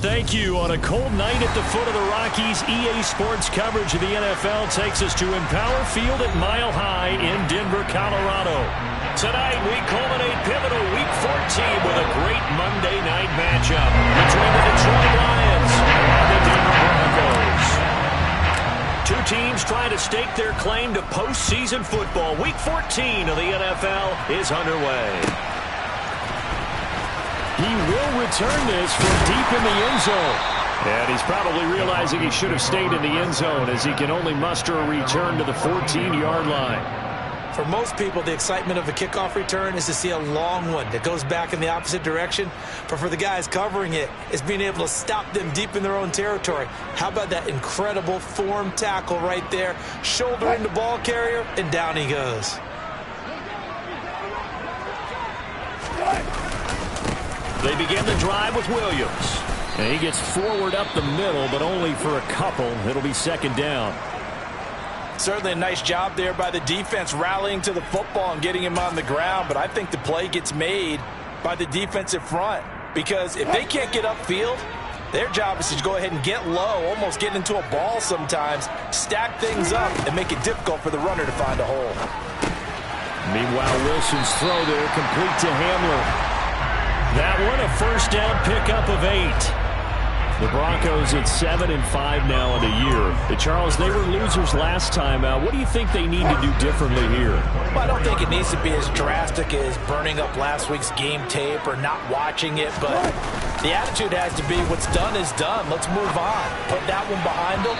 thank you. On a cold night at the foot of the Rockies, EA Sports coverage of the NFL takes us to Empower Field at Mile High in Denver, Colorado. Tonight, we culminate pivotal Week 14 with a great Monday night matchup between the Detroit Lions and the Denver Broncos. Two teams trying to stake their claim to postseason football. Week 14 of the NFL is underway. He will return this from deep in the end zone. And he's probably realizing he should have stayed in the end zone as he can only muster a return to the 14-yard line. For most people, the excitement of a kickoff return is to see a long one that goes back in the opposite direction. But for the guys covering it, it's being able to stop them deep in their own territory. How about that incredible form tackle right there? Shouldering the ball carrier, and down he goes. They begin the drive with Williams. And he gets forward up the middle, but only for a couple. It'll be second down. Certainly a nice job there by the defense rallying to the football and getting him on the ground. But I think the play gets made by the defensive front. Because if they can't get upfield, their job is to go ahead and get low, almost get into a ball sometimes, stack things up, and make it difficult for the runner to find a hole. Meanwhile, Wilson's throw there complete to Hamler. That one, a first down pickup of 8. The Broncos at 7-5 now in the year. Charles, they were losers last time out. What do you think they need to do differently here? Well, I don't think it needs to be as drastic as burning up last week's game tape or not watching it, but the attitude has to be what's done is done. Let's move on. Put that one behind them,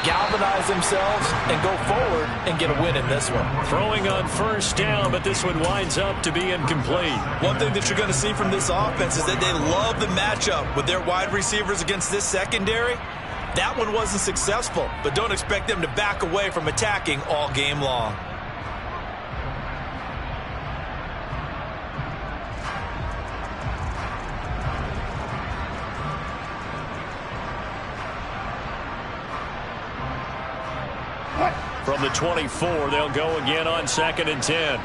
galvanize themselves, and go forward and get a win in this one. Throwing on first down, but this one winds up to be incomplete. One thing that you're going to see from this offense is that they love the matchup with their wide receivers against this secondary. That one wasn't successful, but don't expect them to back away from attacking all game long. From the 24, they'll go again on 2nd and 10.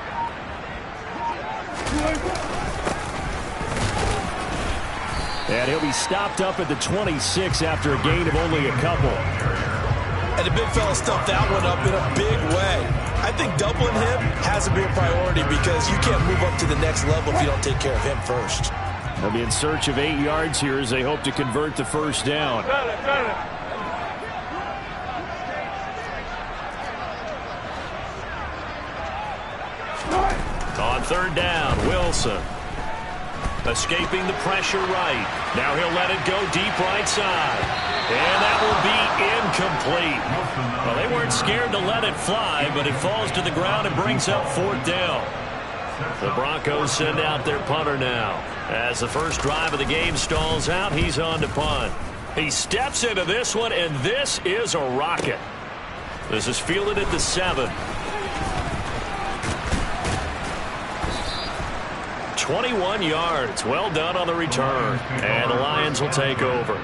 And he'll be stopped up at the 26 after a gain of only a couple. And the big fella stuffed that one up in a big way. I think doubling him has to be a priority because you can't move up to the next level if you don't take care of him first. They'll be in search of 8 yards here as they hope to convert the first down. On 3rd down, Wilson. Escaping the pressure right. Now he'll let it go deep right side. And that will be incomplete. Well, they weren't scared to let it fly, but it falls to the ground and brings up 4th down. The Broncos send out their punter now. As the first drive of the game stalls out, he's on to punt. He steps into this one, and this is a rocket. This is fielded at the 7. 21 yards. Well done on the return. And the Lions will take over.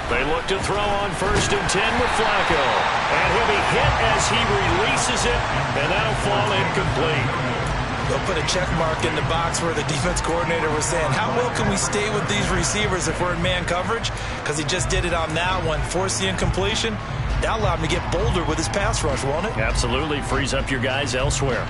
They look to throw on 1st and 10 with Flacco. And he'll be hit as he releases it, and that'll fall incomplete. They'll put a check mark in the box where the defense coordinator was saying, how well can we stay with these receivers if we're in man coverage? Because he just did it on that one, forced the incompletion. That allowed him to get bolder with his pass rush, won't it? Absolutely. Frees up your guys elsewhere.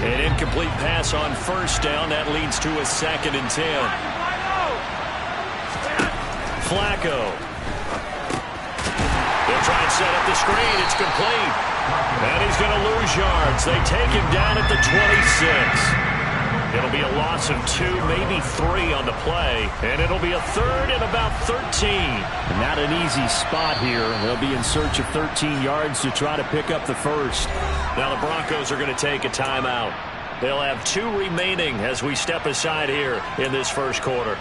An incomplete pass on 1st down. That leads to a 2nd and 10. Flacco. They'll try and set up the screen. It's complete. And he's going to lose yards. They take him down at the 26. It'll be a loss of 2, maybe 3 on the play. And it'll be a 3rd and about 13. Not an easy spot here. They'll be in search of 13 yards to try to pick up the first. Now the Broncos are going to take a timeout. They'll have 2 remaining as we step aside here in this first quarter.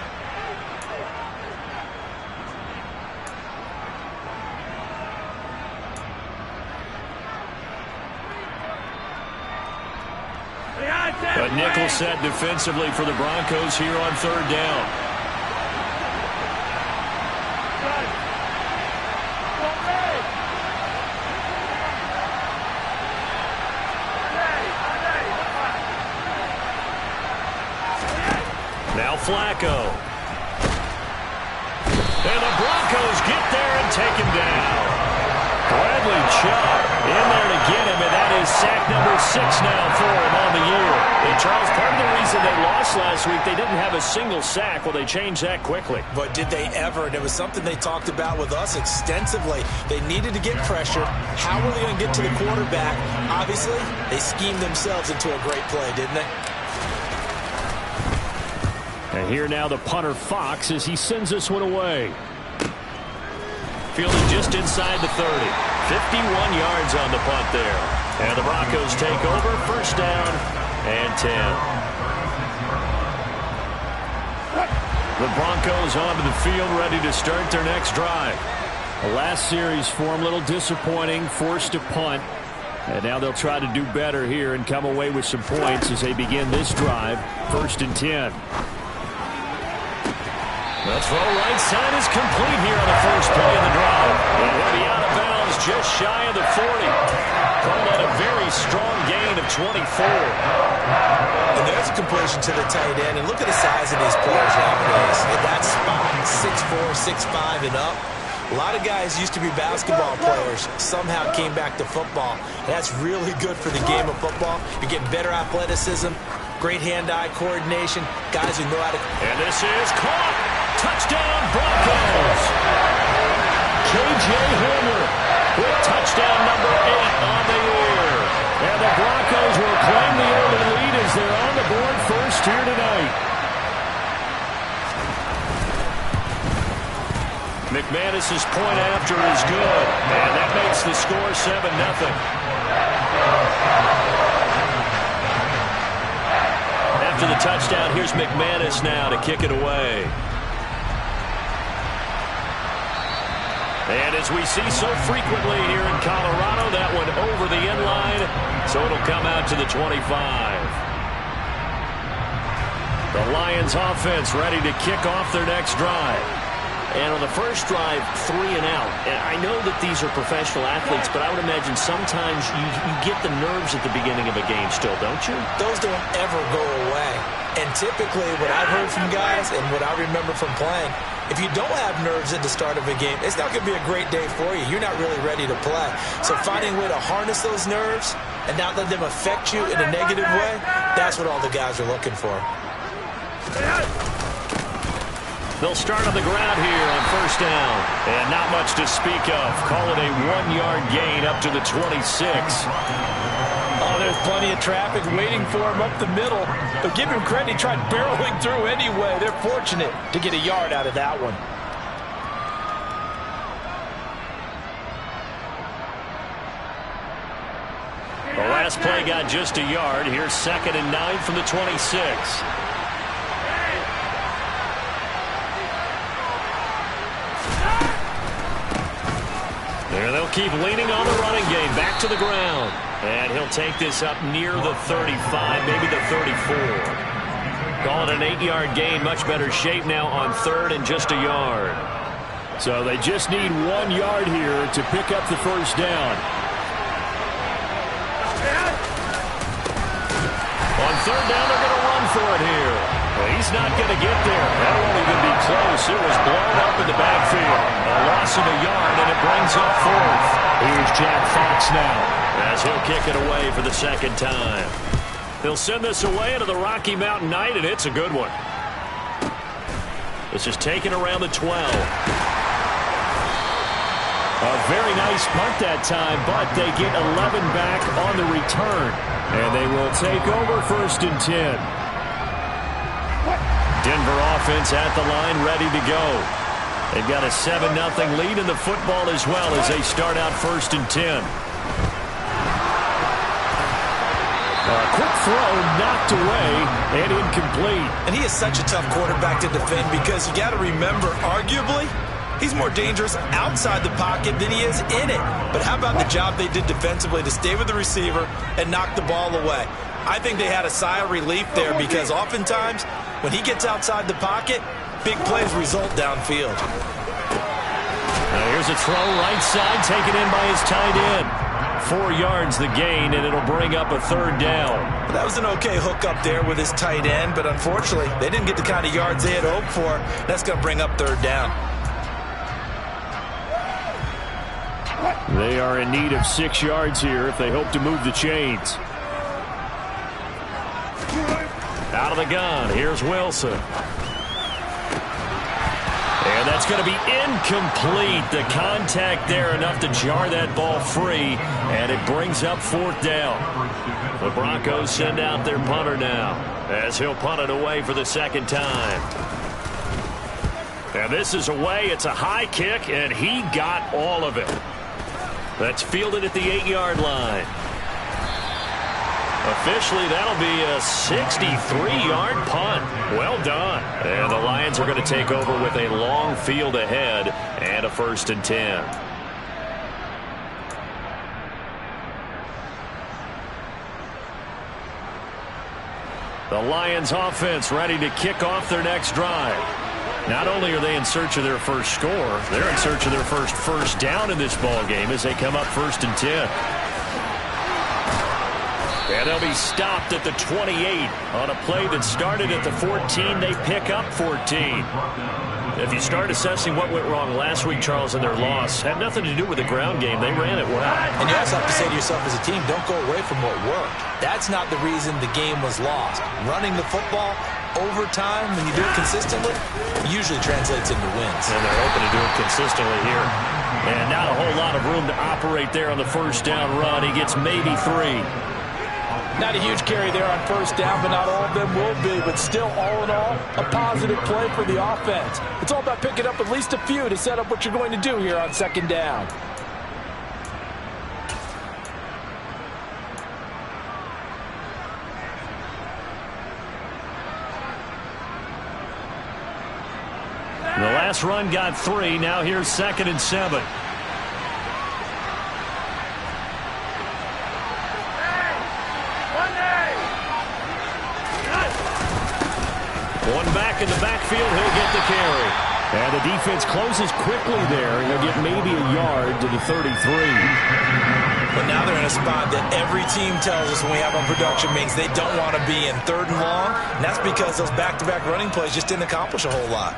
A nickel set defensively for the Broncos here on third down. Now Flacco. And the Broncos get there and take him down. Bradley Chubb in there to get him, and that is sack number 6 now for him on the year. And Charles, part of the reason they lost last week, they didn't have a single sack. Well, they changed that quickly. But did they ever? And it was something they talked about with us extensively. They needed to get pressure. How were they going to get to the quarterback? Obviously, they schemed themselves into a great play, didn't they? And here now the punter Fox as he sends this one away. Fielded just inside the 30. 51 yards on the punt there. And the Broncos take over, first down and 10. The Broncos onto the field, ready to start their next drive. The last series for them, a little disappointing, forced to punt. And now they'll try to do better here and come away with some points as they begin this drive, first and 10. The throw right side is complete here on the first play of the drive. And he'll be out of bounds just shy of the 40. Called that a very strong gain of 24. And there's a completion to the tight end. And look at the size of these players nowadays. In that spot, 6'4", 6'5", and up. A lot of guys used to be basketball players, somehow came back to football. That's really good for the game of football. You're getting better athleticism, great hand-eye coordination, guys who know how to... And this is caught. Touchdown, Broncos. J.J. Hamler with touchdown number 8 on the year. And the Broncos will claim the early lead as they're on the board first here tonight. McManus's point after is good. And that makes the score 7-0. After the touchdown, here's McManus now to kick it away. And as we see so frequently here in Colorado, that one over the end line, so it'll come out to the 25. The Lions offense ready to kick off their next drive. And on the first drive, 3 and out. And I know that these are professional athletes, but I would imagine sometimes you get the nerves at the beginning of a game still, don't you? Those don't ever go away. And typically what I've heard from guys and what I remember from playing, if you don't have nerves at the start of a game, it's not going to be a great day for you. You're not really ready to play. So finding a way to harness those nerves and not let them affect you in a negative way, that's what all the guys are looking for. They'll start on the ground here on first down. And not much to speak of. Call it a 1-yard gain up to the 26. Oh, there's plenty of traffic waiting for him up the middle. But give him credit, he tried barreling through anyway. They're fortunate to get a yard out of that one. The last play got just a yard. Here's 2nd and 9 from the 26. There they'll keep leaning on the running game. Back to the ground. And he'll take this up near the 35, maybe the 34. Call it an 8-yard gain. Much better shape now on 3rd and just a yard. So they just need 1 yard here to pick up the first down. On 3rd down, they're going to run for it here. Well, he's not going to get there. That won't even be close. It was blown up in the backfield. A loss of a yard, and it brings up 4th. Here's Jack Fox now as he'll kick it away for the 2nd time. He'll send this away into the Rocky Mountain Night, and it's a good one. This is taken around the 12. A very nice punt that time, but they get 11 back on the return. And they will take over 1st and 10. Denver offense at the line, ready to go. They've got a 7-0 lead in the football as well as they start out 1st and 10. A quick throw knocked away and incomplete. And he is such a tough quarterback to defend because you got to remember, arguably, he's more dangerous outside the pocket than he is in it. But how about the job they did defensively to stay with the receiver and knock the ball away? I think they had a sigh of relief there because oftentimes when he gets outside the pocket, big plays result downfield. Now here's a throw right side taken in by his tight end. 4 yards the gain, and it'll bring up a 3rd down. That was an okay hook up there with his tight end, but unfortunately, they didn't get the kind of yards they had hoped for. That's going to bring up 3rd down. They are in need of 6 yards here if they hope to move the chains. Out of the gun, here's Wilson. And that's going to be incomplete. The contact there enough to jar that ball free, and it brings up 4th down. The Broncos send out their punter now as he'll punt it away for the 2nd time. And this is away. It's a high kick, and he got all of it. That's fielded at the 8-yard line. Officially, that'll be a 63-yard punt. Well done. And the Lions are going to take over with a long field ahead and a 1st and 10. The Lions offense ready to kick off their next drive. Not only are they in search of their first score, they're in search of their first down in this ball game as they come up 1st and 10. And they'll be stopped at the 28 on a play that started at the 14. They pick up 14. If you start assessing what went wrong last week, Charles, in their loss, had nothing to do with the ground game. They ran it well. And you also have to say to yourself as a team, don't go away from what worked. That's not the reason the game was lost. Running the football over time, when you do it consistently, usually translates into wins. And they're hoping to do it consistently here. And not a whole lot of room to operate there on the 1st down run. He gets maybe 3. Not a huge carry there on 1st down, but not all of them will be. But still, all in all, a positive play for the offense. It's all about picking up at least a few to set up what you're going to do here on 2nd down. The last run got 3. Now here's 2nd and 7. One back in the backfield, he'll get the carry. And the defense closes quickly there. He'll get maybe a yard to the 33. But now they're in a spot that every team tells us when we have on production means they don't want to be in 3rd and long. And that's because those back-to-back running plays just didn't accomplish a whole lot.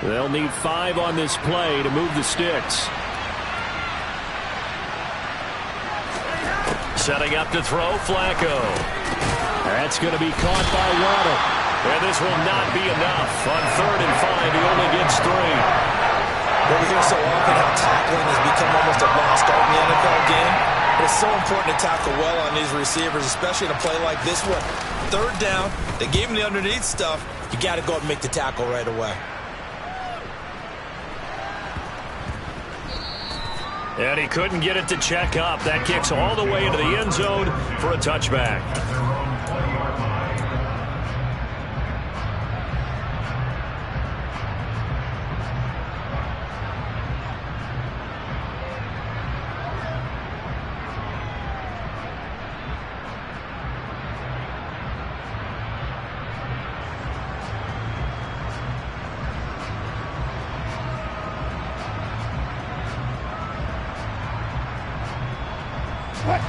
They'll need 5 on this play to move the sticks. Setting up to throw, Flacco. That's going to be caught by Waddle. And this will not be enough. On 3rd and 5, he only gets 3. Well, we hear so often how tackling has become almost a lost art in the NFL game. But it's so important to tackle well on these receivers, especially in a play like this one. 3rd down, they gave him the underneath stuff. You got to go up and make the tackle right away. And he couldn't get it to check up. That kicks all the way into the end zone for a touchback.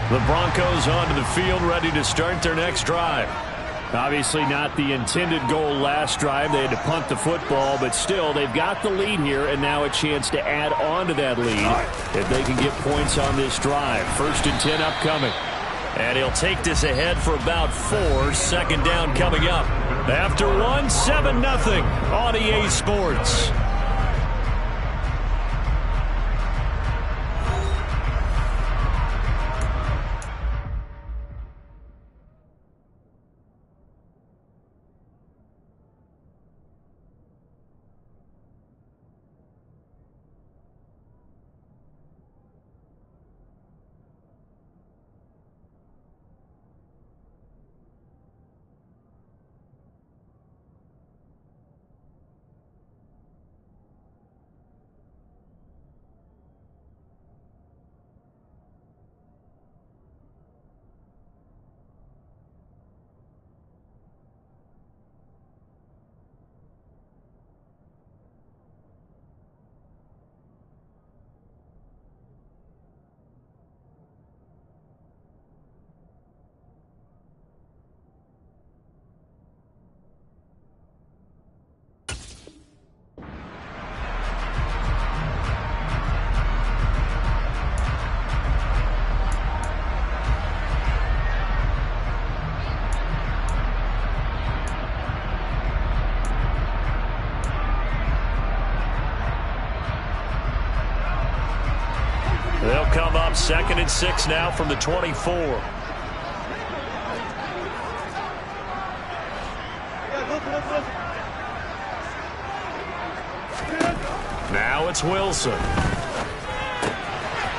The Broncos onto the field, ready to start their next drive. Obviously not the intended goal last drive. They had to punt the football, but still, they've got the lead here, and now a chance to add on to that lead if they can get points on this drive. 1st and 10 upcoming. And he'll take this ahead for about 4. 2nd down coming up. After 1, 7-0 on EA Sports. come up 2nd and 6 now from the 24. Now it's Wilson.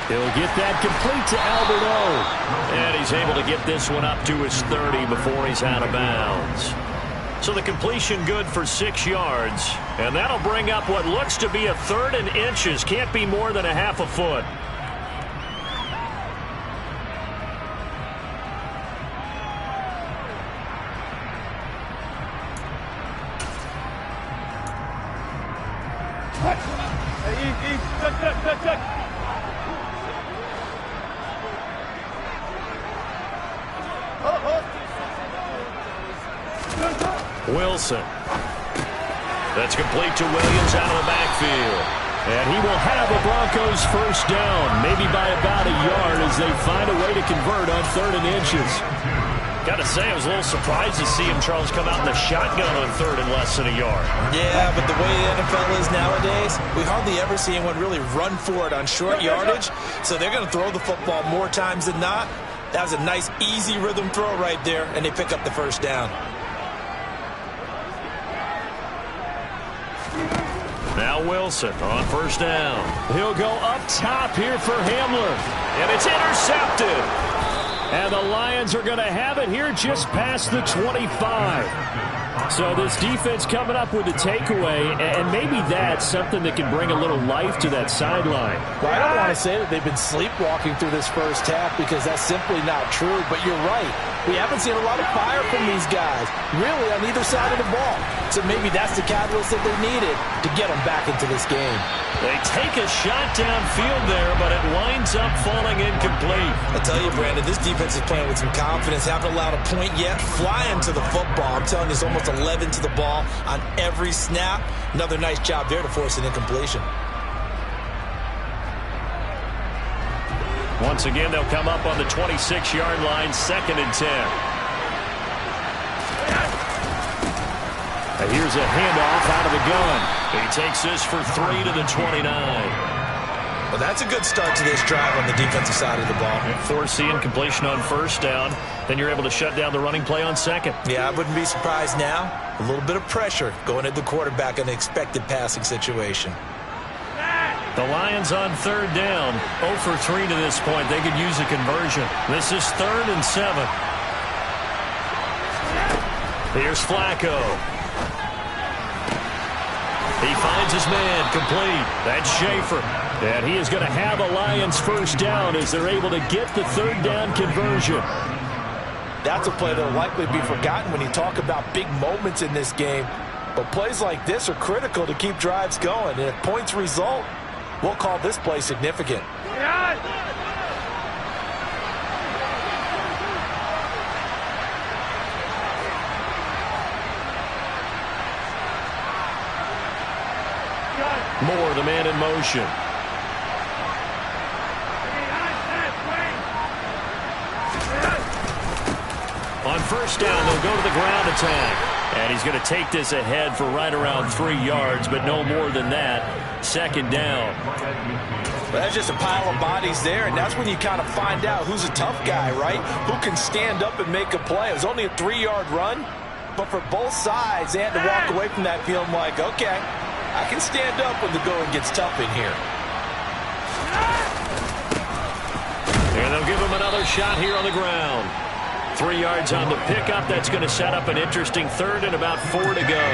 He'll get that complete to Albert O. And he's able to get this one up to his 30 before he's out of bounds. So the completion good for 6 yards. And that'll bring up what looks to be a 3rd and inches. Can't be more than a half a foot. Wilson. That's complete to Williams out of the backfield. And he will have a Broncos first down, maybe by about a yard as they find a way to convert on 3rd and inches. Got to say, I was a little surprised to see him, Charles, come out in the shotgun on 3rd and less than a yard. Yeah, but the way the NFL is nowadays, we hardly ever see anyone really run for it on short yardage. So they're going to throw the football more times than not. That was a nice, easy rhythm throw right there, and they pick up the first down. Now Wilson on first down. He'll go up top here for Hamler. And it's intercepted. And the Lions are going to have it here just past the 25. So this defense coming up with a takeaway, and maybe that's something that can bring a little life to that sideline. Well, I don't want to say that they've been sleepwalking through this first half because that's simply not true, but you're right. We haven't seen a lot of fire from these guys, really, on either side of the ball. So maybe that's the catalyst that they needed to get them back into this game. They take a shot downfield there, but it winds up falling incomplete. I tell you, Brandon, this defense is playing with some confidence. Haven't allowed a point yet. Flying to the football. I'm telling you, it's almost 11 to the ball on every snap. Another nice job there to force an incompletion. Once again, they'll come up on the 26-yard line, 2nd and 10. And here's a handoff out of the gun. He takes this for 3 to the 29. Well, that's a good start to this drive on the defensive side of the ball. Force the incompletion on first down. Then you're able to shut down the running play on 2nd. Yeah, I wouldn't be surprised now. A little bit of pressure going at the quarterback in an expected passing situation. The Lions on 3rd down. 0 for 3 to this point. They could use a conversion. This is 3rd and 7. Here's Flacco. He finds his man, complete. That's Schaefer. And he is going to have a Lions first down as they're able to get the 3rd down conversion. That's a play that will likely be forgotten when you talk about big moments in this game. But plays like this are critical to keep drives going. And if points result, we'll call this play significant. Moore, the man in motion. On first down, they'll go to the ground attack. And he's going to take this ahead for right around 3 yards, but no more than that. 2nd down. But that's just a pile of bodies there, and that's when you kind of find out who's a tough guy, right? Who can stand up and make a play. It was only a 3-yard run, but for both sides, they had to walk away from that feeling like, okay, I can stand up when the going gets tough in here. And they'll give him another shot here on the ground. 3 yards on the pickup. That's going to set up an interesting 3rd and about 4 to go.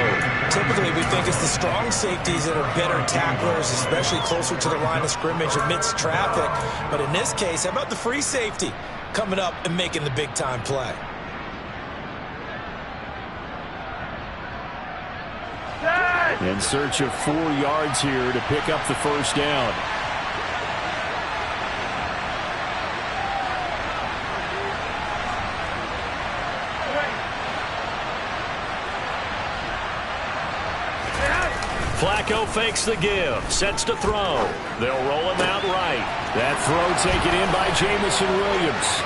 Typically, we think it's the strong safeties that are better tacklers, especially closer to the line of scrimmage amidst traffic. But in this case, how about the free safety coming up and making the big-time play? In search of 4 yards here to pick up the first down. Flacco fakes the give, sets to throw. They'll roll him out right. That throw taken in by Jameson Williams.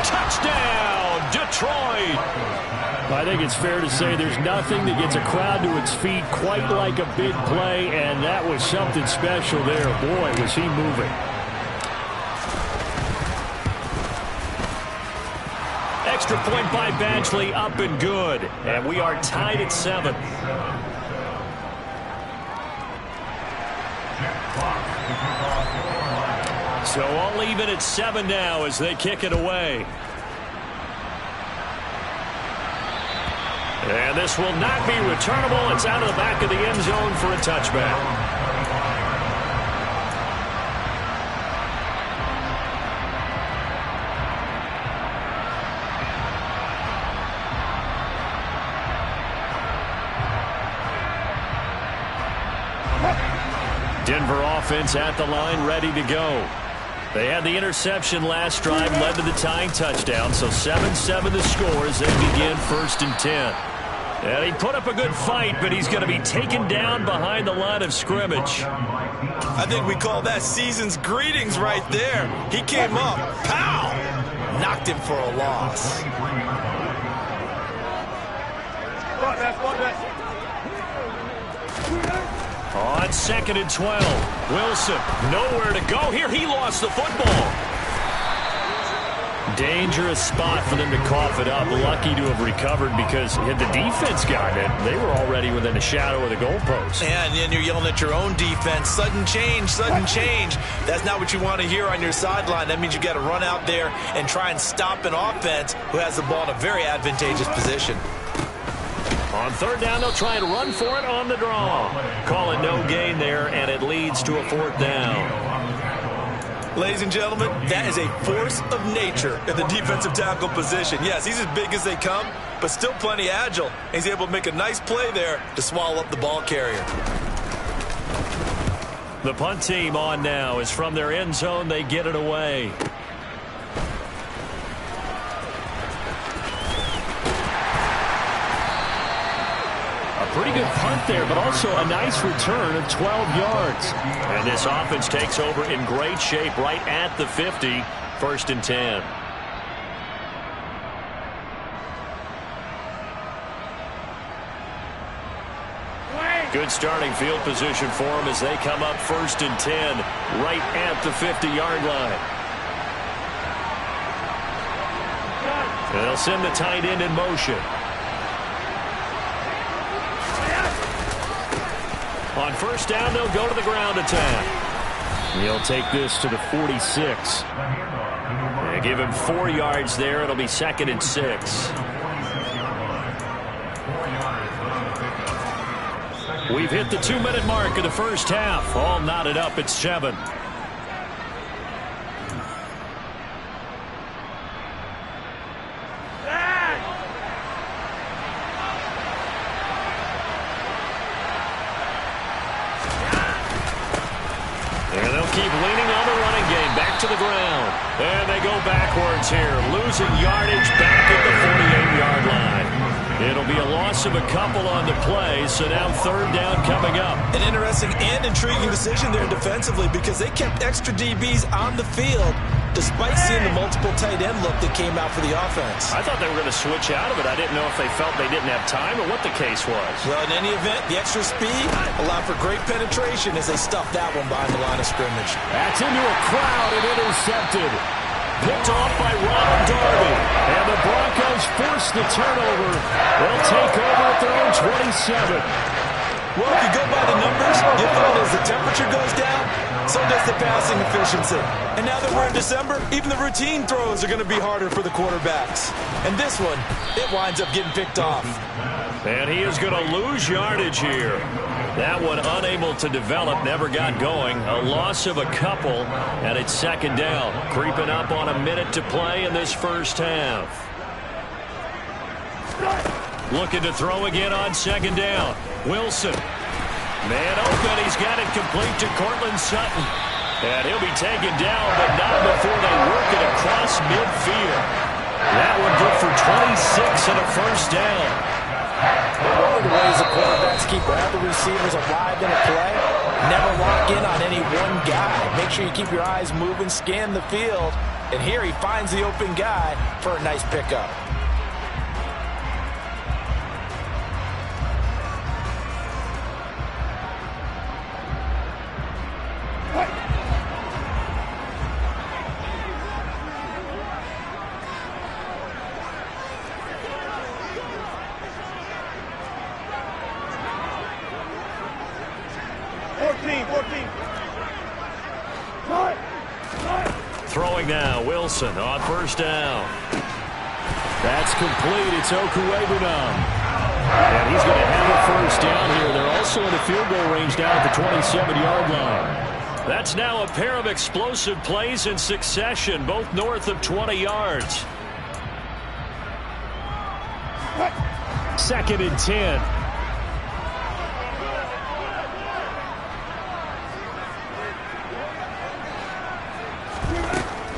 Touchdown, Detroit! I think it's fair to say there's nothing that gets a crowd to its feet quite like a big play, and that was something special there. Boy, was he moving. extra point by Badgley, up and good. And we are tied at 7. So all even at 7 now as they kick it away. And this will not be returnable. It's out of the back of the end zone for a touchback. Denver offense at the line, ready to go. They had the interception last drive, led to the tying touchdown, so 7-7 the score as they begin 1st and 10. And he put up a good fight, but he's going to be taken down behind the line of scrimmage. I think we call that season's greetings right there. He came up, pow! Knocked him for a loss. On 2nd and 12, Wilson nowhere to go here. He lost the football. Dangerous spot for them to cough it up. Lucky to have recovered because had the defense gotten it, they were already within the shadow of the goalpost. And then you're yelling at your own defense. Sudden change, sudden change. That's not what you want to hear on your sideline. That means you got to run out there and try and stop an offense who has the ball in a very advantageous position. On 3rd down, they'll try and run for it on the draw. Call it no gain there, and it leads to a 4th down. Ladies and gentlemen, that is a force of nature in the defensive tackle position. Yes, he's as big as they come, but still plenty agile. He's able to make a nice play there to swallow up the ball carrier. The punt team on now is from their end zone. They get it away. Pretty good punt there, but also a nice return of 12 yards. And this offense takes over in great shape right at the 50, 1st and 10. Good starting field position for them as they come up 1st and 10, right at the 50-yard line. And they'll send the tight end in motion. On 1st down, they'll go to the ground attack. He'll take this to the 46. They give him 4 yards there. It'll be 2nd and 6. We've hit the 2-minute mark of the 1st half. All knotted up at 7. To the ground. And they go backwards here. Losing yardage back at the 48-yard line. It'll be a loss of a couple on the play, so now 3rd down coming up. An interesting and intriguing decision there defensively because they kept extra DBs on the field despite seeing the multiple tight end look that came out for the offense. I thought they were going to switch out of it. I didn't know if they felt they didn't have time or what the case was. Well, in any event, the extra speed allowed for great penetration as they stuffed that one behind the line of scrimmage. That's into a crowd and intercepted. Picked off by Ronald Darby. And the Broncos force the turnover. They'll take over at their own 27. Well, if you go by the numbers, you find as the temperature goes down, so does the passing efficiency. And now that we're in December, even the routine throws are going to be harder for the quarterbacks. And this one, it winds up getting picked off. And he is going to lose yardage here. That one unable to develop, never got going. A loss of a couple, and it's 2nd down. Creeping up on a minute to play in this 1st half. Looking to throw again on 2nd down. Wilson. Man open. He's got it complete to Cortland Sutton. And he'll be taken down, but not before they work it across midfield. That one good for 26 and a 1st down. One of the ways the quarterbacks keep all the receivers alive in a play, never lock in on any one guy. Make sure you keep your eyes moving, scan the field. And here he finds the open guy for a nice pickup. throwing now. Wilson on first down. That's complete. It's Okuwebunam. And he's going to have a first down here. They're also in the field goal range now at the 27-yard line. That's now a pair of explosive plays in succession, both north of 20 yards. 2nd and 10.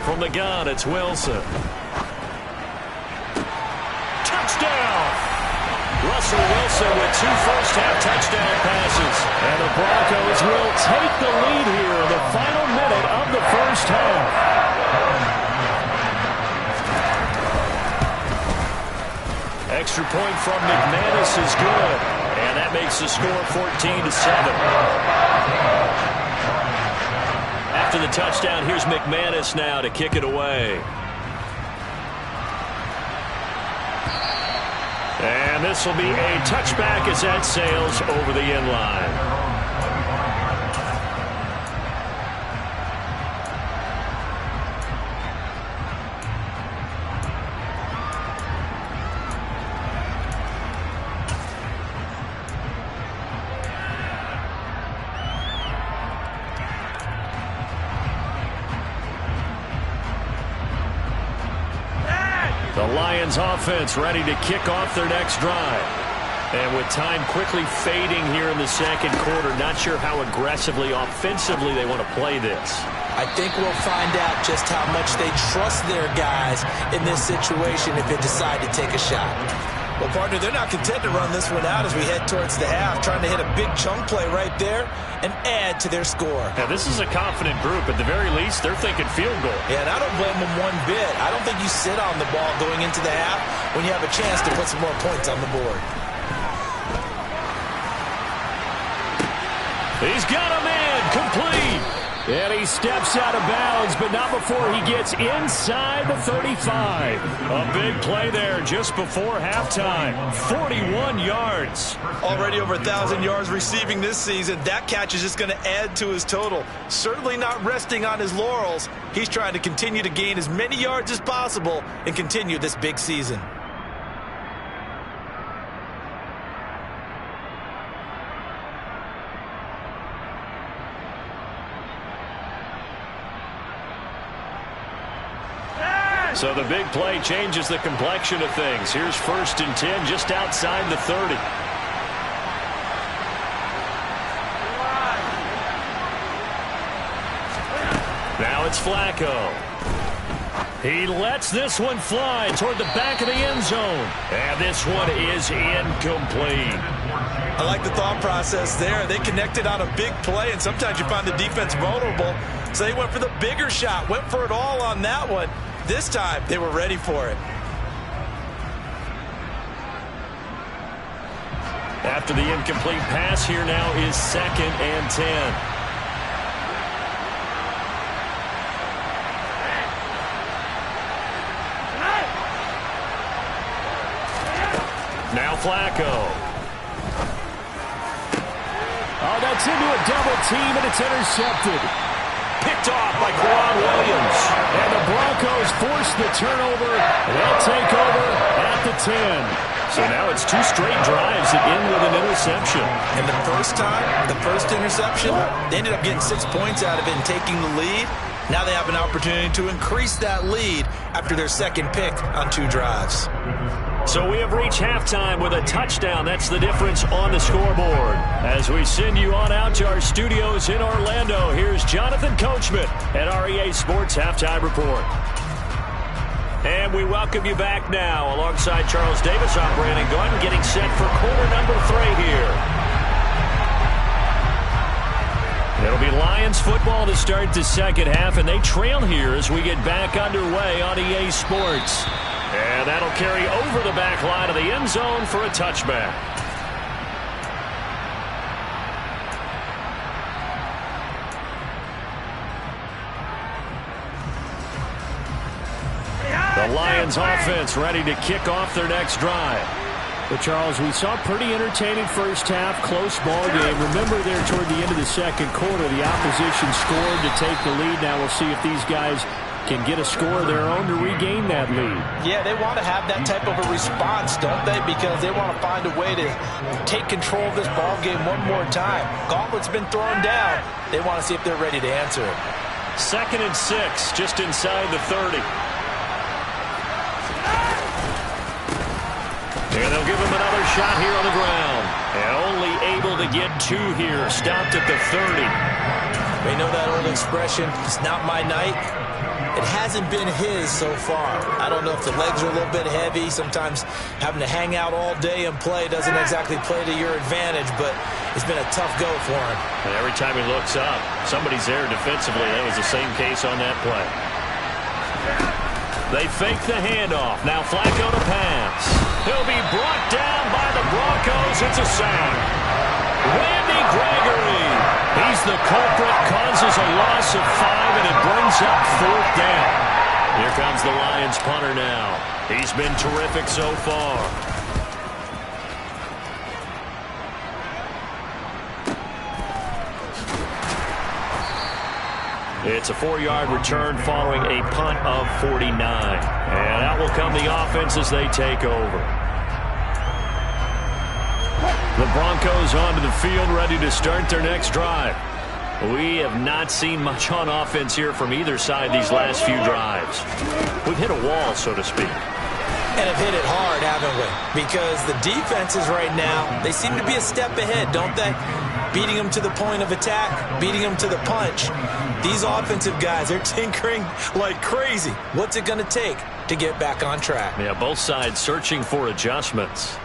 From the gun, it's Wilson. Touchdown! Russell Wilson with 2 first-half touchdown passes. And the Broncos will take the lead here in the final minute of the first half. Extra point from McManus is good. And that makes the score 14-7. After the touchdown, here's McManus now to kick it away. And this will be a touchback as that sails over the end line. The Lions offense ready to kick off their next drive. And with time quickly fading here in the second quarter, not sure how aggressively, offensively they want to play this. I think we'll find out just how much they trust their guys in this situation if they decide to take a shot. Well, partner, they're not content to run this one out as we head towards the half, trying to hit a big chunk play right there and add to their score. Now, this is a confident group. At the very least, they're thinking field goal. Yeah, and I don't blame them one bit. I don't think you sit on the ball going into the half when you have a chance to put some more points on the board. He's got a man, complete. And he steps out of bounds, but not before he gets inside the 35. A big play there just before halftime. 41 yards. Already over 1,000 yards receiving this season. That catch is just going to add to his total. Certainly not resting on his laurels. He's trying to continue to gain as many yards as possible and continue this big season. So the big play changes the complexion of things. Here's 1st and 10 just outside the 30. Now it's Flacco. He lets this one fly toward the back of the end zone. And this one is incomplete. I like the thought process there. They connected on a big play, and sometimes you find the defense vulnerable. So they went for the bigger shot, went for it all on that one. This time, they were ready for it. After the incomplete pass, here now is 2nd and 10. Now Flacco. Oh, that's into a double team, and it's intercepted. Picked off by Quad Williams. And the Broncos force the turnover. They'll take over at the 10. So now it's 2 straight drives that end with an interception. And the first time, the first interception, they ended up getting 6 points out of it and taking the lead. Now they have an opportunity to increase that lead after their second pick on 2 drives. So we have reached halftime with a touchdown. That's the difference on the scoreboard. As we send you on out to our studios in Orlando, here's Jonathan Coachman at REA Sports Halftime Report. And we welcome you back now alongside Charles Davis. I'm Brandon Gunn getting set for quarter number 3 here. It'll be Lions football to start the second half, and they trail here as we get back underway on EA Sports. And that'll carry over the back line of the end zone for a touchback. The Lions offense ready to kick off their next drive. But, Charles, we saw a pretty entertaining first half, close ball game. Remember there toward the end of the second quarter, the opposition scored to take the lead. Now we'll see if these guys and get a score of their own to regain that lead. Yeah, they want to have that type of a response, don't they? Because they want to find a way to take control of this ball game one more time. Gauntlet's been thrown down. They want to see if they're ready to answer it. 2nd and 6, just inside the 30. And they'll give him another shot here on the ground. And only able to get 2 here. Stopped at the 30. They know that old expression, it's not my night. It hasn't been his so far. I don't know if the legs are a little bit heavy. Sometimes having to hang out all day and play doesn't exactly play to your advantage, but it's been a tough go for him. And every time he looks up, somebody's there defensively. That was the same case on that play. They fake the handoff. Now Flacco to pass. He'll be brought down by the Broncos. It's a sack. Randy Gregory. He's the culprit, causes a loss of 5, and it brings up 4th down. Here comes the Lions punter now. He's been terrific so far. It's a 4-yard return following a punt of 49. And out will come the offense as they take over. The Broncos onto the field, ready to start their next drive. We have not seen much on offense here from either side these last few drives. We've hit a wall, so to speak. And have hit it hard, haven't we? Because the defenses right now, they seem to be a step ahead, don't they? Beating them to the point of attack, beating them to the punch. These offensive guys, they're tinkering like crazy. What's it going to take to get back on track? Yeah, both sides searching for adjustments.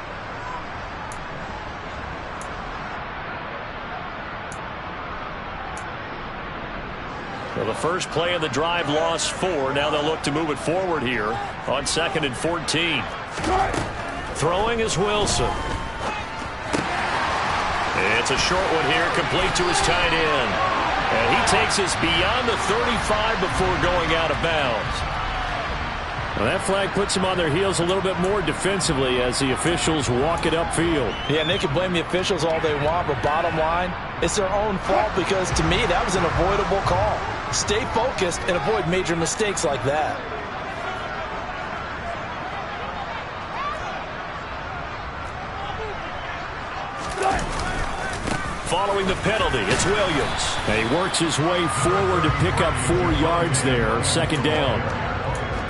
Well, the first play of the drive lost 4. Now they'll look to move it forward here on 2nd and 14. Throwing is Wilson. It's a short one here, complete to his tight end. And he takes us beyond the 35 before going out of bounds. Well, that flag puts them on their heels a little bit more defensively as the officials walk it upfield. Yeah, and they can blame the officials all they want, but bottom line, it's their own fault because, to me, that was an avoidable call. Stay focused and avoid major mistakes like that. Following the penalty, it's Williams. And he works his way forward to pick up 4 yards there, 2nd down.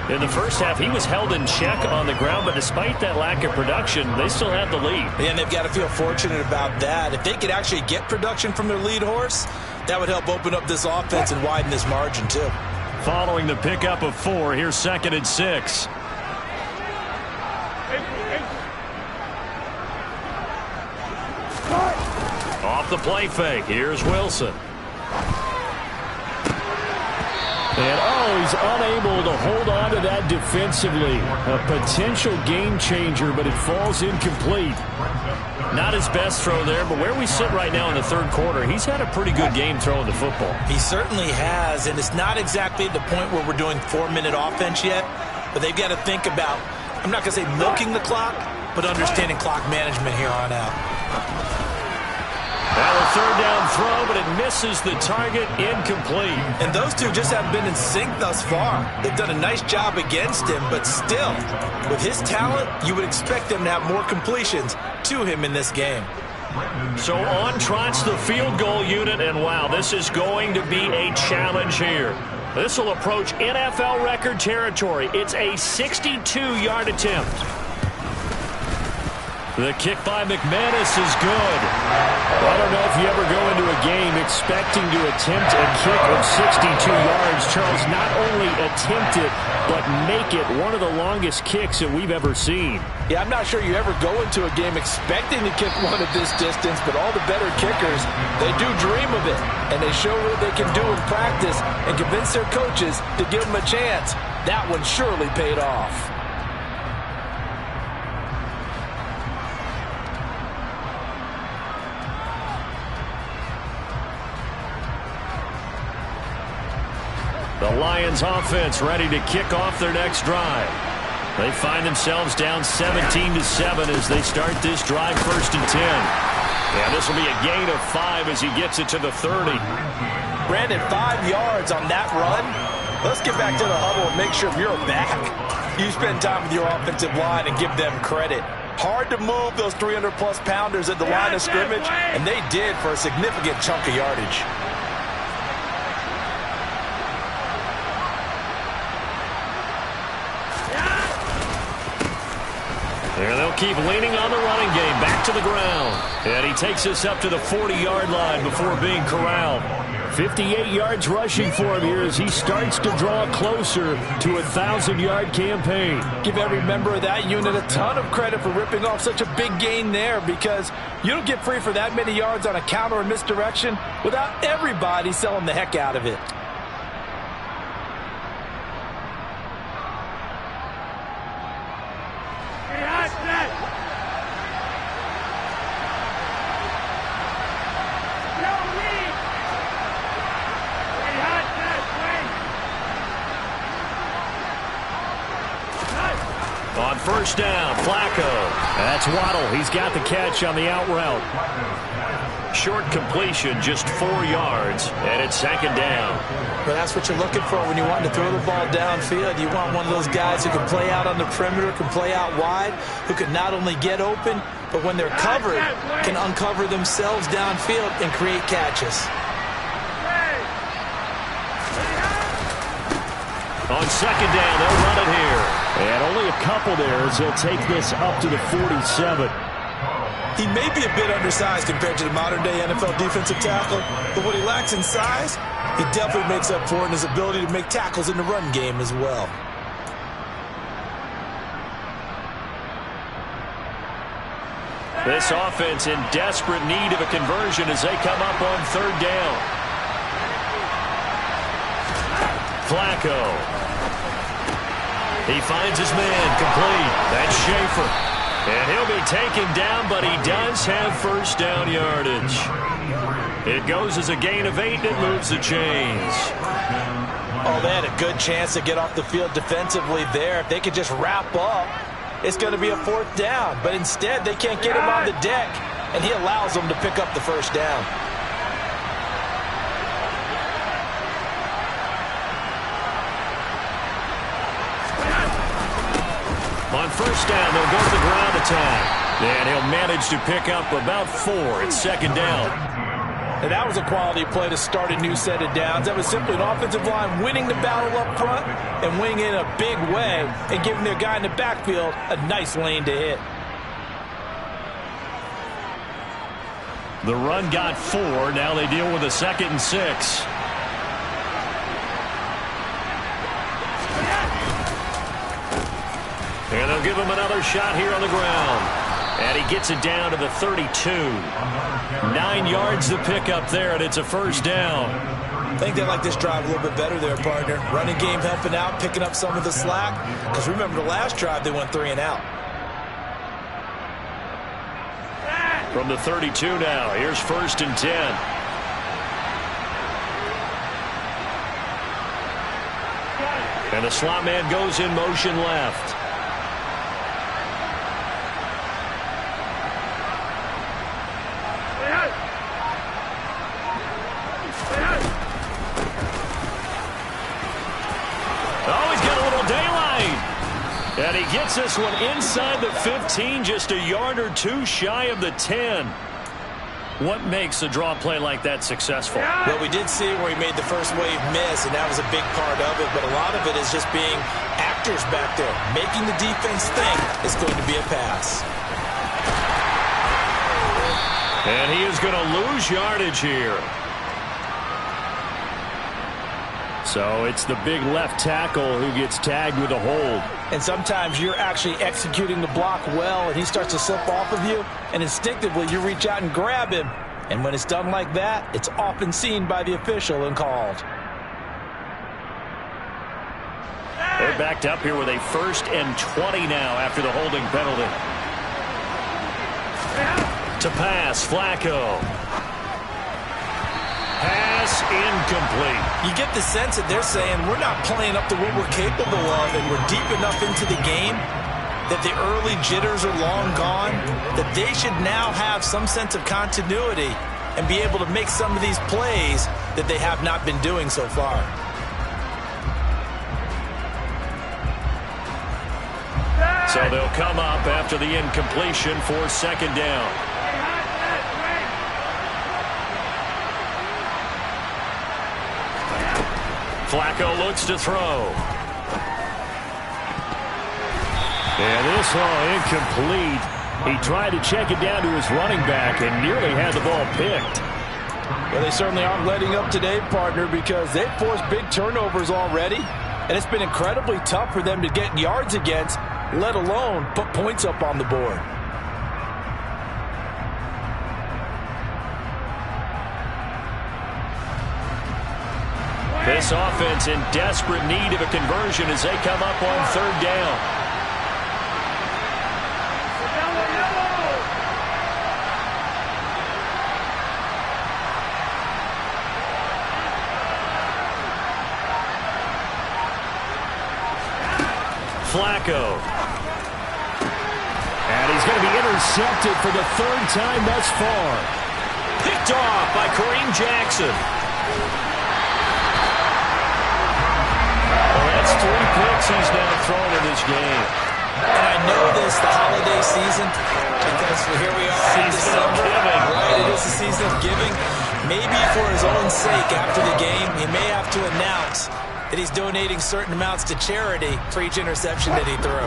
In the first half, he was held in check on the ground, but despite that lack of production, they still have the lead. And they've got to feel fortunate about that. If they could actually get production from their lead horse, that would help open up this offense and widen this margin too. Following the pickup of 4, here's 2nd and 6. Off the play fake, here's Wilson. And he's unable to hold on to that defensively. A potential game changer, but it falls incomplete. Not his best throw there, but where we sit right now in the 3rd quarter, he's had a pretty good game throwing the football. He certainly has, and it's not exactly the point where we're doing 4-minute offense yet, but they've got to think about, I'm not going to say milking the clock, but understanding clock management here on out. Now a 3rd down throw, but it misses the target, incomplete. And those two just haven't been in sync thus far. They've done a nice job against him, but still, with his talent, you would expect them to have more completions to him in this game. So on trots the field goal unit, and wow, this is going to be a challenge here. This will approach NFL record territory. It's a 62-yard attempt. The kick by McManus is good. I don't know if you ever go into a game expecting to attempt a kick of 62 yards. Charles, not only attempt it, but make it one of the longest kicks that we've ever seen. Yeah, I'm not sure you ever go into a game expecting to kick one of this distance, but all the better kickers, they do dream of it. And they show what they can do in practice and convince their coaches to give them a chance. That one surely paid off. The Lions offense ready to kick off their next drive. They find themselves down 17-7 as they start this drive, 1st and 10. Yeah, this will be a gain of 5 as he gets it to the 30. Brandon, 5 yards on that run. Let's get back to the huddle and make sure you're back. You spend time with your offensive line and give them credit. Hard to move those 300-plus pounders at the line of scrimmage, and they did for a significant chunk of yardage. There they'll keep leaning on the running game. Back to the ground. And he takes us up to the 40-yard line before being corralled. 58 yards rushing for him here as he starts to draw closer to a 1,000-yard campaign. Give every member of that unit a ton of credit for ripping off such a big gain there, because you don't get free for that many yards on a counter or misdirection without everybody selling the heck out of it. On first down, Flacco. That's Waddle. He's got the catch on the out route. Short completion, just 4 yards, and it's second down. But that's what you're looking for when you want to throw the ball downfield. You want one of those guys who can play out on the perimeter, can play out wide, who can not only get open, but when they're covered, can uncover themselves downfield and create catches. On second down, they'll run it here. And only a couple there as he'll take this up to the 47. He may be a bit undersized compared to the modern-day NFL defensive tackle, but what he lacks in size, he definitely makes up for in his ability to make tackles in the run game as well. This offense in desperate need of a conversion as they come up on third down. Flacco. He finds his man complete. That's Schaefer. And he'll be taken down, but he does have first down yardage. It goes as a gain of 8, and it moves the chains. Oh, they had a good chance to get off the field defensively there. If they could just wrap up, it's going to be a fourth down. But instead, they can't get him on the deck, and he allows them to pick up the first down. On first down, they'll go to the ground attack. And he'll manage to pick up about 4. It's second down. And that was a quality play to start a new set of downs. That was simply an offensive line winning the battle up front and winning in a big way and giving their guy in the backfield a nice lane to hit. The run got 4. Now they deal with a 2nd and 6. And they'll give him another shot here on the ground. And he gets it down to the 32. 9 yards to pick up there, and it's a first down. I think they like this drive a little bit better there, partner. Running game helping out, picking up some of the slack. Because remember the last drive, they went 3 and out. From the 32 now, here's first and 10. And the slot man goes in motion left. And he gets this one inside the 15, just a yard or 2 shy of the 10. What makes a draw play like that successful? Well, we did see where he made the first wave miss, and that was a big part of it. But a lot of it is just being actors back there, making the defense think it's going to be a pass. And he is going to lose yardage here. So it's the big left tackle who gets tagged with a hold. And sometimes you're actually executing the block well, and he starts to slip off of you, and instinctively you reach out and grab him. And when it's done like that, it's often seen by the official and called. They're backed up here with a 1st and 20 now after the holding penalty. To pass, Flacco. Pass incomplete. You get the sense that they're saying we're not playing up to what we're capable of, and we're deep enough into the game that the early jitters are long gone, that they should now have some sense of continuity and be able to make some of these plays that they have not been doing so far. So they'll come up after the incompletion for second down. Flacco looks to throw. And this incomplete. He tried to check it down to his running back and nearly had the ball picked. Well, they certainly aren't letting up today, partner, because they've forced big turnovers already. And it's been incredibly tough for them to get yards against, let alone put points up on the board. This offense in desperate need of a conversion as they come up on third down. Flacco. And he's going to be intercepted for the third time thus far. Picked off by Kareem Jackson. Well, that's 3 picks he's now thrown in this game. And I know this, the holiday season, because here we are in December. Right, it is the season of giving. Maybe for his own sake after the game, he may have to announce that he's donating certain amounts to charity for each interception that he threw.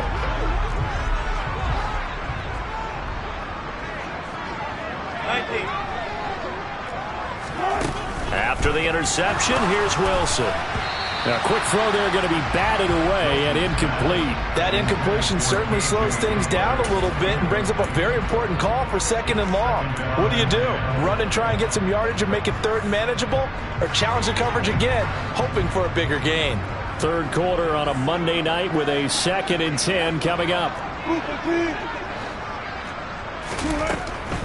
After the interception, here's Wilson. Now, quick throw there going to be batted away and incomplete. That incompletion certainly slows things down a little bit and brings up a very important call for second and long. What do? Run and try and get some yardage and make it third and manageable? Or challenge the coverage again, hoping for a bigger gain? Third quarter on a Monday night with a 2nd and 10 coming up.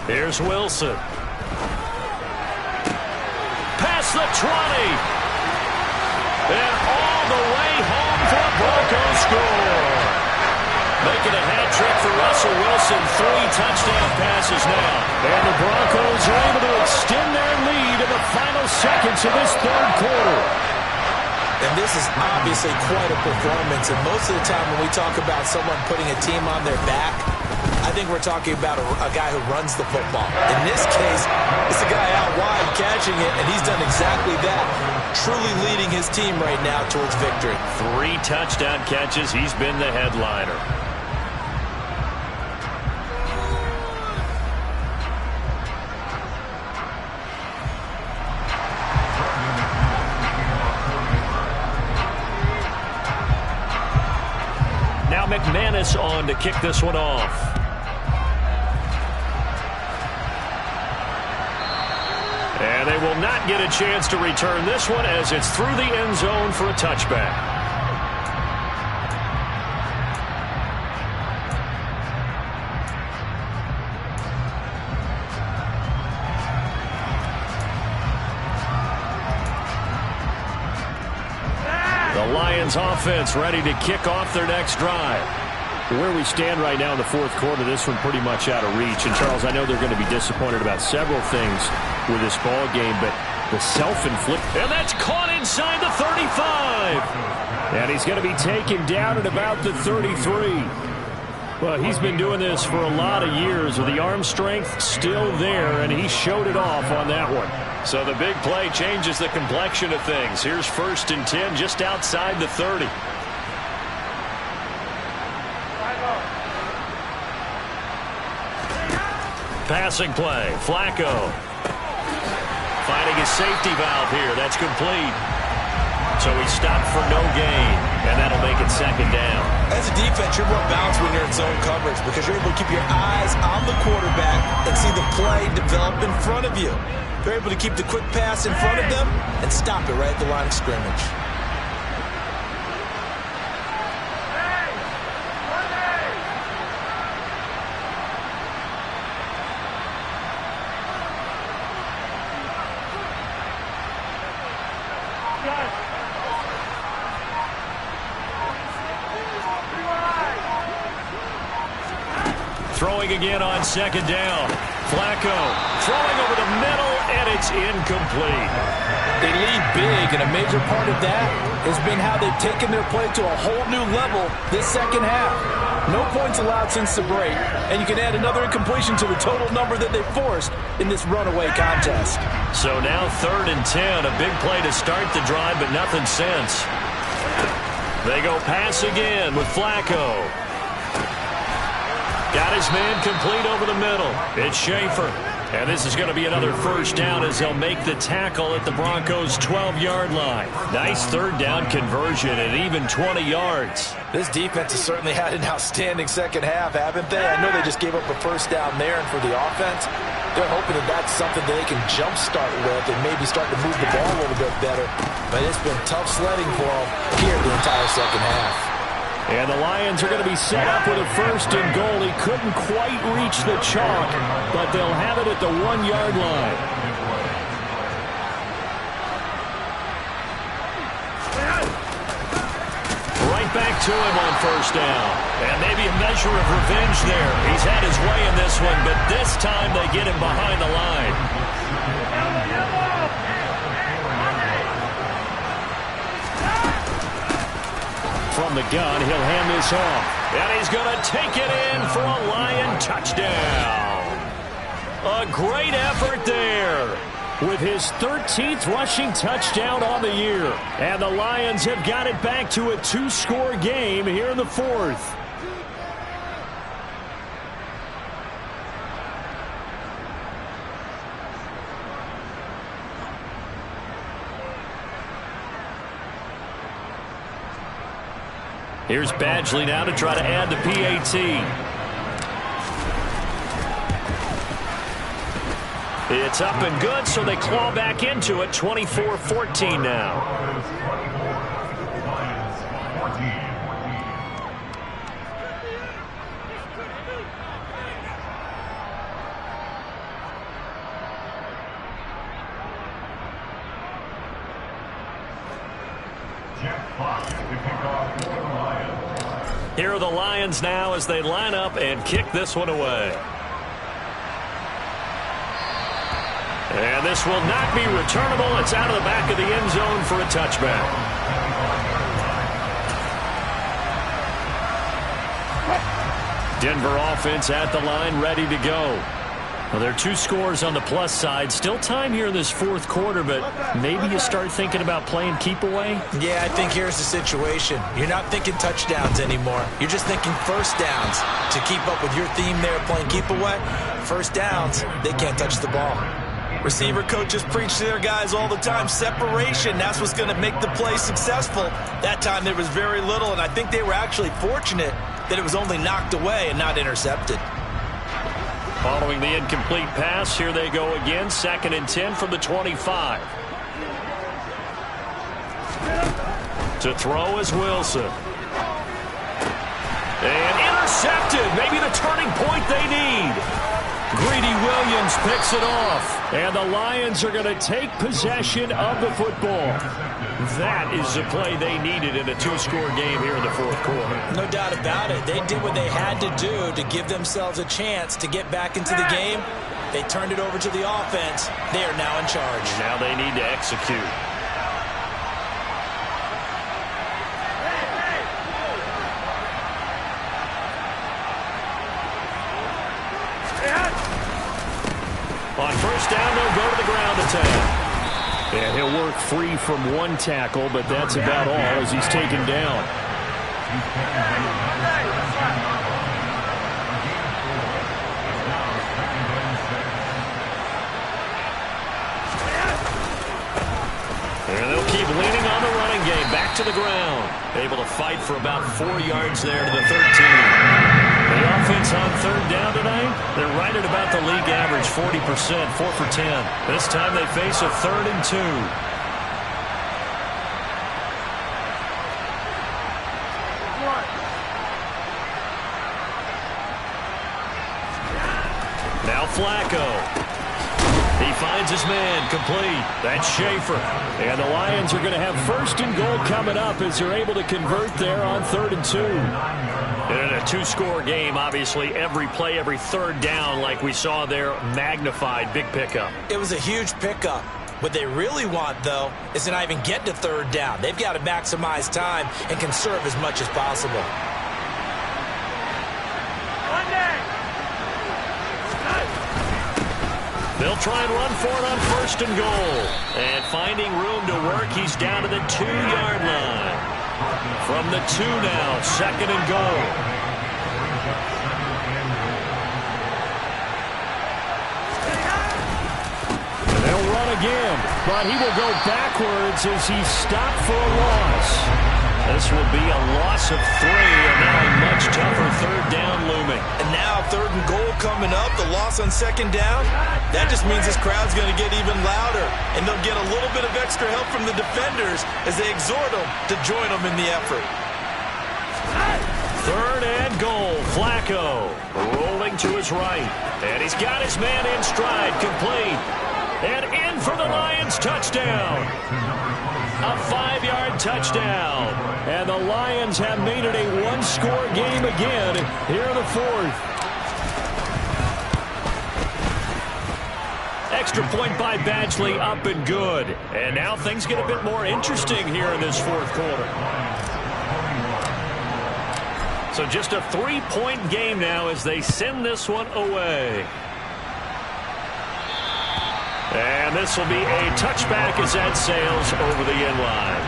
Here's Wilson. Past the 20. And all the way home for the Broncos score. Making a hat trick for Russell Wilson. 3 touchdown passes now. And the Broncos are able to extend their lead in the final seconds of this third quarter. And this is obviously quite a performance. And most of the time when we talk about someone putting a team on their back, I think we're talking about a guy who runs the football. In this case, it's a guy out wide catching it, and he's done exactly that. Truly leading his team right now towards victory. 3 touchdown catches. He's been the headliner. Now McManus on to kick this one off. And they will not get a chance to return this one as it's through the end zone for a touchback. The Lions offense ready to kick off their next drive. Where we stand right now in the fourth quarter, this one pretty much out of reach. And, Charles, I know they're going to be disappointed about several things with this ball game, but the self-inflicted. And that's caught inside the 35. And he's going to be taken down at about the 33. Well, he's been doing this for a lot of years with the arm strength still there, and he showed it off on that one. So the big play changes the complexion of things. Here's 1st and 10 just outside the 30. Passing play, Flacco. Finding his safety valve here. That's complete. So he stopped for no gain, and that'll make it 2nd down. As a defense, you're more balanced when you're in zone coverage because you're able to keep your eyes on the quarterback and see the play develop in front of you. They're able to keep the quick pass in front of them and stop it right at the line of scrimmage. Throwing again on 2nd down. Flacco throwing over the middle, and it's incomplete. They lead big, and a major part of that has been how they've taken their play to a whole new level this second half. No points allowed since the break, and you can add another incompletion to the total number that they forced in this runaway contest. So now 3rd and 10, a big play to start the drive, but nothing since. They go pass again with Flacco. Got his man complete over the middle. It's Schaefer. And this is going to be another first down as they'll make the tackle at the Broncos' 12-yard line. Nice 3rd down conversion at even 20 yards. This defense has certainly had an outstanding second half, haven't they? I know they just gave up a first down there, and for the offense, they're hoping that that's something that they can jumpstart with and maybe start to move the ball a little bit better. But it's been tough sledding for them here the entire second half. And the Lions are going to be set up with a 1st and goal. He couldn't quite reach the chalk, but they'll have it at the 1-yard line. Right back to him on 1st down. And maybe a measure of revenge there. He's had his way in this one, but this time they get him behind the line. From the gun, he'll hand this off. And he's going to take it in for a Lion touchdown. A great effort there with his 13th rushing touchdown on the year. And the Lions have got it back to a 2-score game here in the 4th. Here's Badgley now to try to add the PAT. It's up and good, so they claw back into it. 24-14 now. Here are the Lions now as they line up and kick this one away. And this will not be returnable. It's out of the back of the end zone for a touchback. Denver offense at the line, ready to go. Well, there are 2 scores on the plus side. Still time here in this 4th quarter, but maybe you start thinking about playing keep away? Yeah, I think here's the situation. You're not thinking touchdowns anymore. You're just thinking first downs. To keep up with your theme there, playing keep away, first downs, they can't touch the ball. Receiver coaches preach to their guys all the time. Separation, that's what's going to make the play successful. That time there was very little, and I think they were actually fortunate that it was only knocked away and not intercepted. Following the incomplete pass, here they go again. 2nd and 10 from the 25. To throw is Wilson. And intercepted. Maybe the turning point they need. Greedy Williams picks it off. And the Lions are going to take possession of the football. That is the play they needed in a 2-score game here in the 4th quarter. No doubt about it. They did what they had to do to give themselves a chance to get back into the game. They turned it over to the offense. They are now in charge. Now they need to execute. On 1st down, they'll go to the ground attack. And he'll work free from 1 tackle, but that's about all as he's taken down. And they'll keep leaning on the running game. Back to the ground. Able to fight for about 4 yards there to the 13. The offense on 3rd down tonight, they're right at about the league average, 40%, 4 for 10. This time they face a 3rd and 2. Now Flacco. He finds his man complete. That's Schaefer. And the Lions are going to have 1st and goal coming up as they're able to convert there on 3rd and 2. And in a 2-score game, obviously, every play, every 3rd down, like we saw there, magnified. Big pickup. It was a huge pickup. What they really want, though, is to not even get to third down. They've got to maximize time and conserve as much as possible. They'll try and run for it on 1st and goal. And finding room to work, he's down to the 2-yard line. From the 2 now, 2nd and goal. And they'll run again, but he will go backwards as he's stopped for a loss. This will be a loss of 3, and now a much tougher 3rd down looming. And now 3rd and goal coming up, the loss on 2nd down. That just means this crowd's going to get even louder, and they'll get a little bit of extra help from the defenders as they exhort them to join them in the effort. 3rd and goal. Flacco rolling to his right, and he's got his man in stride, complete, and in for the Lions touchdown. A 5-yard touchdown. And the Lions have made it a one-score game again here in the 4th. Extra point by Badgley, up and good. And now things get a bit more interesting here in this 4th quarter. So just a 3-point game now as they send this one away. And this will be a touchback as that sails over the end line.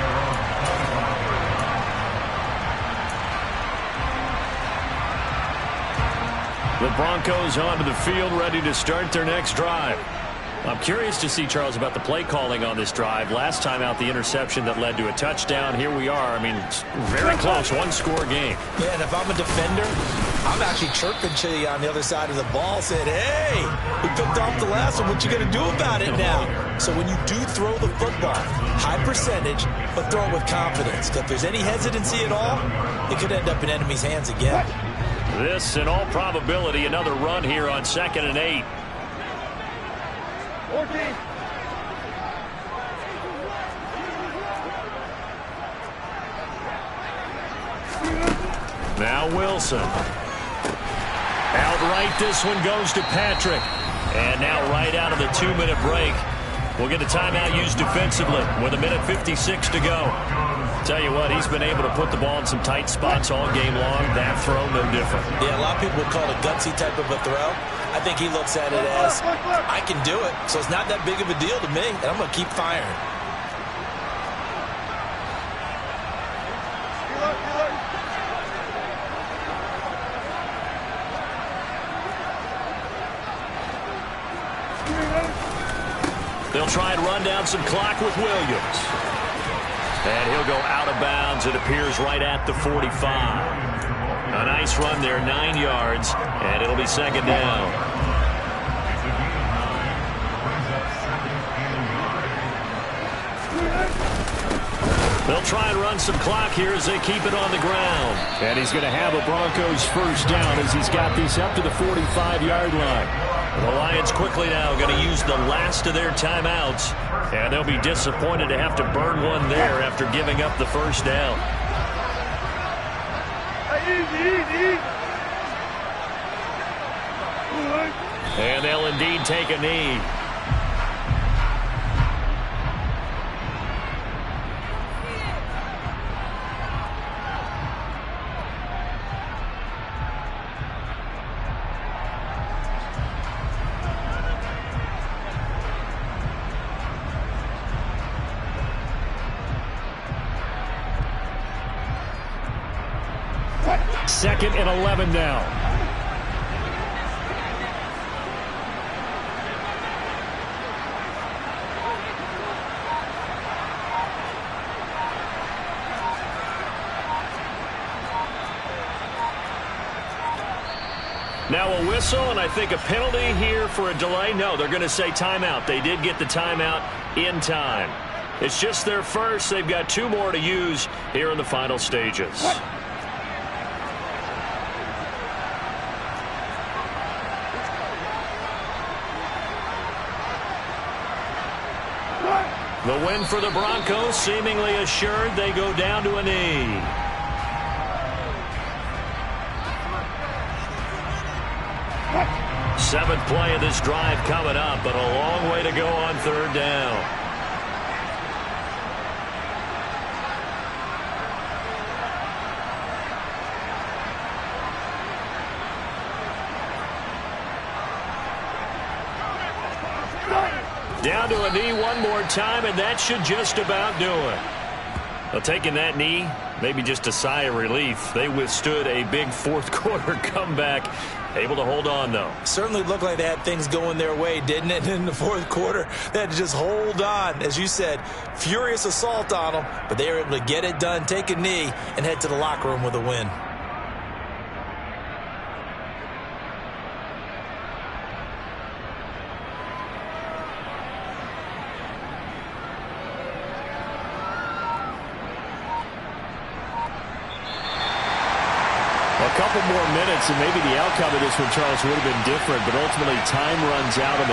The Broncos onto the field, ready to start their next drive. I'm curious to see, Charles, about the play calling on this drive. Last time out, the interception that led to a touchdown. Here we are. I mean, it's very close, one-score game. Yeah, and if I'm a defender, I'm actually chirping to you on the other side of the ball, saying, hey, we picked off the last one. What you going to do about it now? So when you do throw the football, high percentage, but throw it with confidence. If there's any hesitancy at all, it could end up in enemy's hands again. This, in all probability, another run here on 2nd and 8. 14. Now Wilson. Outright, this one goes to Patrick. And now right out of the 2-minute break, we'll get a timeout used defensively with 1:56 to go. Tell you what, he's been able to put the ball in some tight spots all game long. That throw, no different. Yeah, a lot of people would call it a gutsy type of a throw. I think he looks at it as, I can do it, so it's not that big of a deal to me, and I'm going to keep firing. They'll try and run down some clock with Williams. And he'll go out of bounds, it appears, right at the 45. A nice run there, 9 yards, and it'll be 2nd down. They'll try and run some clock here as they keep it on the ground. And he's going to have a Broncos first down as he's got this up to the 45-yard line. The Lions quickly now going to use the last of their timeouts, and they'll be disappointed to have to burn one there after giving up the first down. And they'll indeed take a knee. Second and 11 now. Now a whistle, and I think a penalty here for a delay. No, they're going to say timeout. They did get the timeout in time. It's just their first. They've got 2 more to use here in the final stages. The win for the Broncos seemingly assured. They go down to a knee. Seventh play of this drive coming up, but a long way to go on 3rd down. Down to a knee one more time, and that should just about do it. Well, taking that knee, maybe just a sigh of relief. They withstood a big fourth-quarter comeback. Able to hold on, though. Certainly looked like they had things going their way, didn't it? In the fourth quarter, they had to just hold on. As you said, furious assault on them, but they were able to get it done, take a knee, and head to the locker room with a win. A couple more minutes, and maybe the outcome of this one, Charles, would have been different, but ultimately time runs out on the